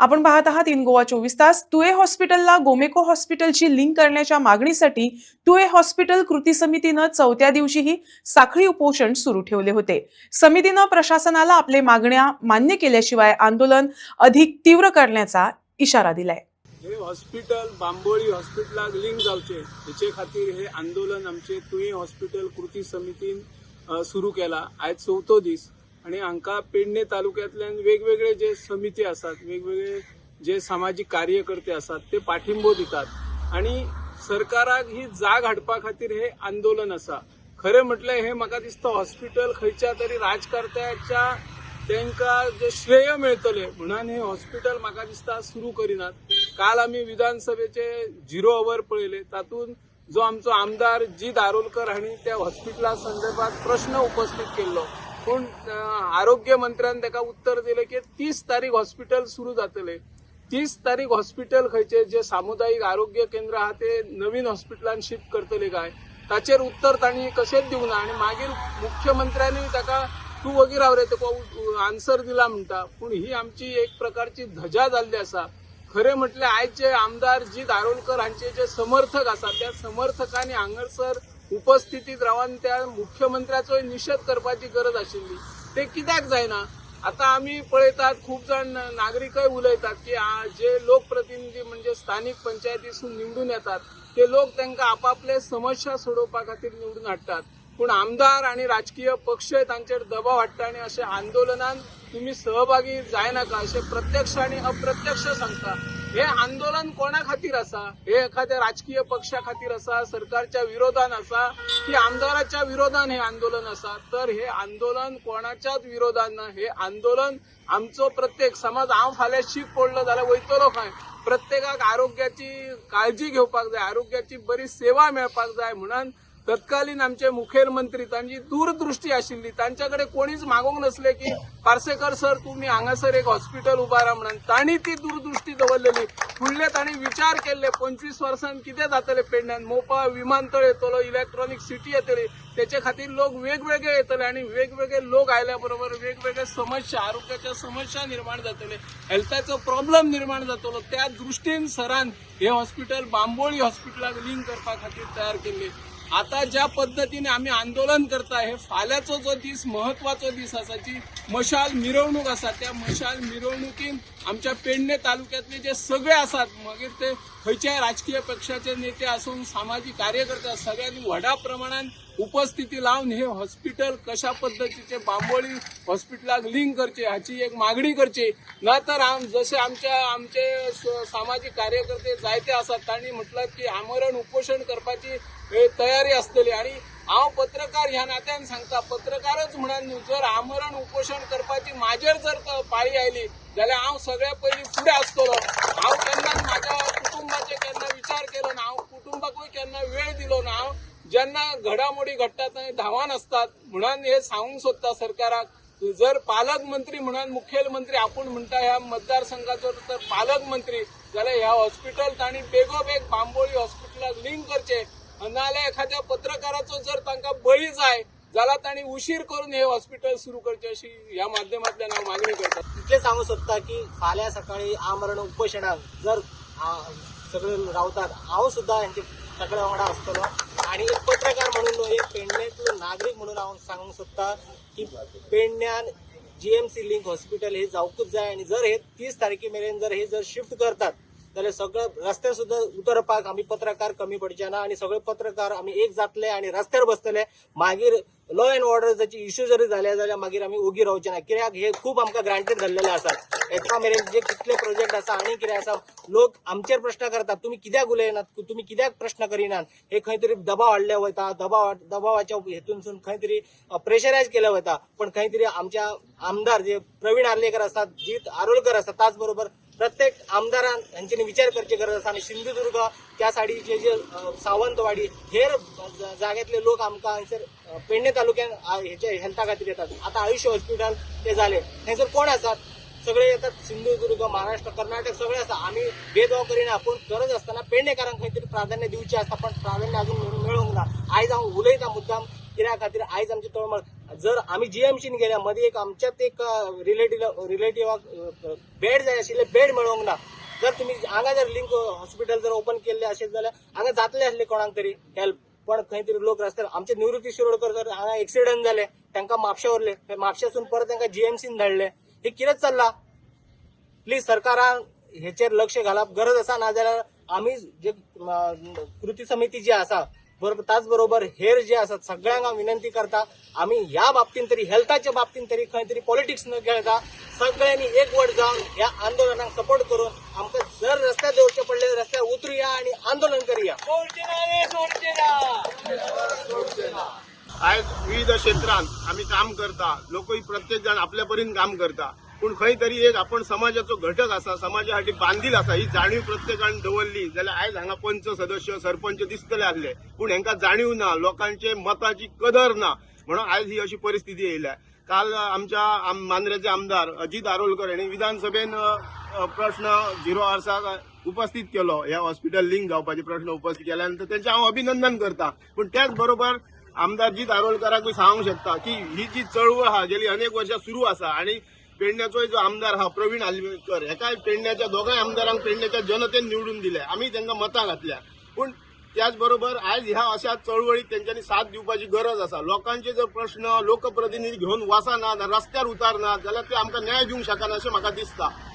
आपण पाहत आहात इन गोवा 24 तास. तुळे हॉस्पिटलला गोमेको हॉस्पिटलची लिंक करण्याच्या मागणीसाठी तुळे हॉस्पिटल कृती समितीनं चौथ्या दिवशीही साखळी उपोषण सुरू ठेवले होते. समितीनं प्रशासनाला आपले मागण्या मान्य केल्याशिवाय आंदोलन अधिक तीव्र करण्याचा इशारा दिलाय. हे हॉस्पिटल बांबोळी हॉस्पिटलाक लिंक जावचे हेचे खातीर हे आंदोलन आमचे तुळे हॉस्पिटल कृती समितीन सुरू केला. आयज चौथो दीस आणि हांकां पेडणे तालुक्यांतल्यान वेगवेगळे जे समिती आसात, वेगवेगळे जे सामाजिक कार्यकर्ते आसात ते पाठिंबो दितात आणि सरकाराक ही जाग हाडपा खातीर हे आंदोलन आसा. खरें म्हटल्यार हे म्हाका दिसता हॉस्पिटल खंयच्या तरी राजकारत्याच्या तांकां जे श्रेय मेळटले म्हणून हे हॉस्पिटल म्हाका दिसता सुरू करिनात. काल आमी विधानसभेचे 0 आवर पळयले, तातूंत जो आमचो आमदार जी दारोलकर हांणी त्या हॉस्पिटला संदर्भात प्रश्न उपस्थित केल्लो, पूण आरोग्य मंत्र्यान ताका उत्तर दिलें की 30 तारीख हॉस्पिटल सुरू जातले. 30 तारीख हॉस्पिटल खंयचे जे सामुदायिक आरोग्य केंद्र आहा ते नवीन हॉस्पिटलान शिफ्ट करतले काय, ताचेर उत्तर तांणी कशेंच दिवंक ना. आनी मागीर मुख्यमंत्र्यांनी ताका तूं वगीर राव रे तुका आन्सर दिला म्हणटा. पूण ही आमची एक प्रकारची धजा जाल्ली आसा. खरें म्हटल्यार आयज जे आमदार जी दारोलकर हांचे जे समर्थक आसा त्या समर्थकांनी हांगासर उपस्थितीत रावन त्या मुख्यमंत्र्याचो निषेध करपाची गरज आशिल्ली. ते कित्याक जायना? आता आमी पळयतात खूब जाण नागरिकय उलयतात की जे लोकप्रतिनिधी म्हणजे स्थानिक पंचायतीसून निवडून येतात ते लोक तांकां आपापले समस्या सोडोवपा खातीर निवडून हाडटात. पूण आमदार आणि राजकीय पक्षय तांचेर दबाव हाडटा आनी अशे आंदोलनान तुम्ही सहभागी जायनाका अशें प्रत्यक्ष आणि अप्रत्यक्ष सांगता. हे आंदोलन कोणा खातीर आसा? हे एखाद्या राजकीय पक्षा खातीर आसा, सरकारच्या विरोधान आसा की आमदाराच्या विरोधान हे आंदोलन आसा? तर हे आंदोलन कोणाच्याच विरोधान ना. हे आंदोलन आमचो प्रत्येक समाज, हांव फाल्यां शीक पडलो जाल्यार वयतलो खंय, प्रत्येकाक आरोग्याची काळजी घेवपाक जाय, आरोग्याची बरी सेवा मेळपाक जाय म्हणून तत्कालीन आमचे मुखेलमंत्री तांची दूरदृष्टी आशिल्ली. तांच्याकडे कोणीच मागोंक नसले की पार्सेकर सर तुम्ही हांगासर एक हॉस्पिटल उबारा म्हणून. तांणी ती दूरदृष्टी दवरलेली. फुडले तांणी विचार केल्ले 25 वर्सांन कितें जातलें पेडण्यान. मोपा विमानतळ येतलो, इलेक्ट्रॉनिक सिटी येतली, तेचे खातीर लोक वेगवेगळे येतले आणि वेगवेगळे लोक आयल्या बरोबर वेगवेगळे समस्या, आरोग्याच्या समस्या निर्माण जातले, हेल्थाचो प्रॉब्लेम निर्माण जातलो. त्या दृष्टीन सरान हे हॉस्पिटल बांबोळी हॉस्पिटलाक लिंक करपा खातीर तयार केल्ले. आता ज्या पद्धतीने आम्ही आंदोलन करता, हे फाल्यांचो जो दीस महत्वाचो दीस आसा, जी मशाल मिरवणूक आसा, त्या मशाल मिरवणुकीन आमच्या पेडणे तालुक्यातले जे सगळे आसात, मागीर ते खंयच्याय राजकीय पक्षाचे नेते आसून सामाजिक कार्यकर्ते सगळ्यांनी व्हडा प्रमाणात उपस्थिती लावून हे हॉस्पिटल कशा पद्धतीचे बांबोळी हॉस्पिटलाक लिंक करचे हाची एक मागणी करची. नातर जसे आमचे सामाजिक कार्यकर्ते जायते आसात तांणी म्हटलं की आमरण उपोषण करपाची तयारी असतली. आणि हांव पत्रकार ह्या नात्यान सांगता, पत्रकारच म्हणून जर आमरण उपोषण करपाची माझेर जर पाळी आयली जाल्यार हांव सगळ्या पयलीं फुडें आसतलो. हांव केन्नाच म्हाज्या कुटुंबाचे केन्ना विचार केलो ना, हांव कुटुंबाकूय केन्ना वेळ दिलो ना. हांव जेन्ना घडामोडी घडटात थंय धांवान असतात म्हणून हे सांगूंक सोदता सरकाराक. जर पालकमंत्री म्हणून मुखेलमंत्री आपूण म्हणटा ह्या मतदारसंघाचो तर पालकमंत्री, जाल्यार ह्या हॉस्पिटल तांणी बेगोबेग बांबोळी हॉस्पिटलाक लिंक करचे. नाल्यार एखाद्या पत्रकाराचो जर तांकां बळी जाय जाल्यार तांणी उशीर करून हे हॉस्पिटल सुरू करचे अशी ह्या माध्यमांतल्यान हांव मागणी करता. इतलें सांगू सोदता की फाल्यां सकाळी आमरण उपोशणाक जर सगळे रावतात, हांव सुद्दां हेंचे सगळ्या वांगडा आसतलो. आणि एक पत्रकार म्हणून न्हू, एक पेडण्याचो नागरीक म्हणून हांव सांगूंक सोदता की पेडण्यान जीएमसी लिंक हॉस्पिटल हे जावकूच जाय. आणि जर हे 30 तारखे मेरेन जर हे शिफ्ट करतात जाल्यार सगळं रस्त्यार सुद्दां उतरपाक आमी पत्रकार कमी पडचे ना. आणि सगळे पत्रकार आमी एक जातले आणि रस्त्यार बसतले. मागीर लॉ अँड ऑर्डराची इश्यू जरी जाले जाल्यार मागीर आमी ओगी रावचे ना. कित्याक हे खूब आमकां ग्रांटेड धरलेले आसा. एका मेरेन जे कितले प्रोजेक्ट आसा आनी कितें आसा, लोक आमचेर प्रश्न करतात, तुमी कित्याक उलयनात, तुमी कित्याक प्रश्न करिनात. हे खंय तरी दबाव हाडले वयता, दबावाच्या हेतूनसून खंय तरी प्रेशरायज केले वयता. पण खंय तरी आमच्या आमदार जे प्रवीण आर्लेकर आसात, जीत आरोलकर आसात, त्याच बरोबर प्रत्येक आमदारान हांच्यानी विचार करची गरज आसा. आणि सिंधुदुर्ग त्या सायडीचे जे सावंतवाडी हेर जाग्यातले लोक आमकां हांगसर पेडणे तालुक्यान हेचे हेल्था खातीर येतात. आता आयुष हॉस्पिटल ते जाले, थंयसर कोण आसात? सगळे येतात. सिंधुदुर्ग, महाराष्ट्र, कर्नाटक सगळे आसा. आमी भेदभाव करिना, पूण गरज आसतना पेडणेकारांक खंय तरी प्राधान्य दिवचें आसता. पण प्राधान्य अजून मेळोंक ना. आयज हांव उलयता मुद्दाम कित्या खातीर आयज आमची तळमळ जर आमी जीएमसीन गेल्या मध्ये एक आमच्यात एक रिलेटिव्हाक बेड जाय आशिल्ले बेड मेळोंक ना जर तुम्ही हांगा जर लिंक हॉस्पिटल जर ओपन केल्ले आशिल्ले जाल्यार हांगा जातले आसले कोणाक तरी हेल्प पण खंय तरी लोक रस्त्यार आमचे निवृत्ती शिरोडकर सर हांगा एक्सिडंट जाले तांकां म्हापशा व्हरले म्हापशासून परत तांकां जीएमसीन धाडले हे कितें चल्लां प्लीज सरकारान हेचेर लक्ष घालप गरज आसा नाजाल्यार आमी जे कृती समिती जी आसा बरोबर त्याच बरोबर हेर जे आसात सगळ्यांक हांव विनंती करता आमी ह्या बाबतीन तरी हेल्थाच्या बाबतीन तरी खंय तरी पॉलिटिक्स न खेळता सगळ्यांनी एकवट जावन ह्या आंदोलनाक सपोर्ट करून आमकां जर रस्त्यार देवचे पडले रस्त्यार उतरुया आणि आंदोलन करूया आयज विविध क्षेत्रांत आमी काम करता लोकूय प्रत्येक जाण आपल्या परीन काम करता पूण खंय तरी एक आपण समाजाचो घटक आसा समाजा खातीर बांदील आसा ही जाणीव प्रत्येकान दवरली जाल्यार आयज हांगा पंच सदस्य सरपंच दिसतले आसले पूण हांकां जाणीव ना लोकांचे मताची कदर ना म्हणून आयज ही अशी परिस्थिती येयल्या काल आमच्या मांद्रेचे आमदार अजित आरोलकर हांणी विधानसभेन प्रश्न 0 आवर्साक उपस्थित केलो ह्या हॉस्पिटल लिंक जावपाचे प्रश्न उपस्थित केल्यानंतर त्यांचे हांव अभिनंदन करता पण त्याच बरोबर आमदार अजित आरोलकराकूय सांगूंक शकता की ही जी चळवळ आहा गेली अनेक वर्षां सुरू आसा आणि पेडण्याचो जो आमदार हा प्रवीण आल्वेकर हेकाय पेडण्याच्या दोगांय आमदारांक पेडण्याच्या जनतेन निवडून दिले आमी तांकां मतां घातल्या पूण त्याच बरोबर आयज ह्या अशा चळवळीक तेंच्यांनी साथ दिवपाची गरज आसा लोकांचे जर प्रश्न लोकप्रतिनिधी घेवन वचनात रस्त्यार उतारनात जाल्यार ते आमकां न्याय दिवंक शकना अशें म्हाका दिसता